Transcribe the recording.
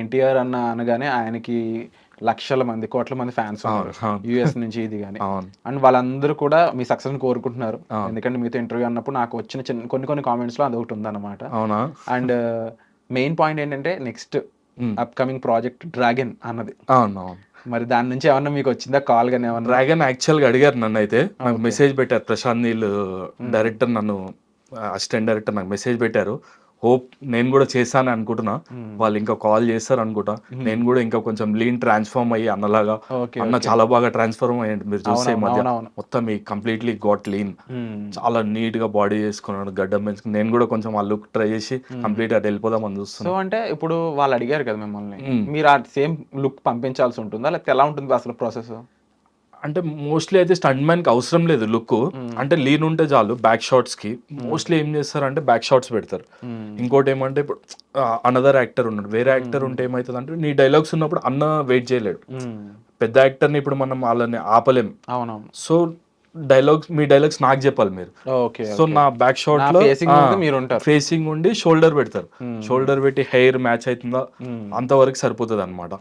ఎన్టీఆర్ అనగానే ఆయనకి లక్షల మంది, కోట్ల మంది ఫ్యాన్స్ ఉన్నారు. యూఎస్ నుంచి ఇది గాని. అండ్ వాళ్ళందరూ కూడా మీ సక్సెస్‌ని కోరుకుంటున్నారు. ఎందుకంటే మీతో ఇంటర్వ్యూ అన్నప్పుడు నాకు వచ్చిన కొన్ని కామెంట్స్‌లో అదొకటి ఉందన్నమాట. అవునా? అండ్ మెయిన్ పాయింట్ ఏంటంటే నెక్స్ట్ అప్‌కమింగ్ ప్రాజెక్ట్ డ్రాగన్ అన్నది. అవునవును. మరి దాని నుంచి ఏమన్నా మీకు వచ్చిందా కాల్ గాని ఏమన్నా? డ్రాగన్ యాక్చువల్‌గా అడిగారు నన్నైతే. నాకు మెసేజ్ పెట్టారు. ప్రశాంత్ నీల్ డైరెక్టర్ నన్ను అసిస్టెంట్ డైరెక్టర్ నాకు మెసేజ్ పెట్టారు. హోప్ నేను కూడా చేశాను అనుకుంటున్నా. వాళ్ళు ఇంకా కాల్ చేస్తారు అనుకుంటా. నేను కూడా ఇంకా కొంచెం లీన్ ట్రాన్స్ఫార్మ్ అయ్యి అన్నలాగా. అన్న చాలా బాగా ట్రాన్స్ఫార్మ్ అయ్యాడు. మీరు చూస్తే ఈ మధ్య మొత్తం ఈ కంప్లీట్లీ గాట్ లీన్. చాలా నీట్ గా బాడీ చేసుకున్నాడు, గడ్డం పెంచుకుని. నేను కూడా కొంచెం ఆ లుక్ ట్రై చేసి కంప్లీట్ అటు వెళ్ళిపోదామని చూస్తున్నాను. సో అంటే ఇప్పుడు వాళ్ళు అడిగారు కదా మిమ్మల్ని, మీరు ఆ సేమ్ లుక్ పంపించాల్సి ఉంటుందా, లేకపోతే ఎలా ఉంటుంది అసలు ప్రాసెస్? అంటే మోస్ట్లీ అయితే స్టంట్ మ్యాన్ కి అవసరం లేదు లుక్. అంటే లీన్ ఉంటే చాలు. బ్యాక్ షాట్స్ కి మోస్ట్లీ ఏం చేస్తారంటే బ్యాక్ షాట్స్ పెడతారు. ఇంకోటి ఏమంటే ఇప్పుడు అనదర్ యాక్టర్ ఉన్నాడు, వేరే యాక్టర్ ఉంటే ఏమవుతుంది అంటే నీ డైలాగ్స్ ఉన్నప్పుడు అన్న వెయిట్ చేయలేడు. పెద్ద యాక్టర్ని ఇప్పుడు మనం వాళ్ళని ఆపలేం. అవునవును. సో మీ డైలాగ్స్ నాకు చెప్పాలి మీరు. సో నా బ్యాక్ షాట్ లో ఫేసింగ్ ఉండి షోల్డర్ పెడతారు. షోల్డర్ పెట్టి హెయిర్ మ్యాచ్ అవుతుందా అంతవరకు సరిపోతుంది అనమాట.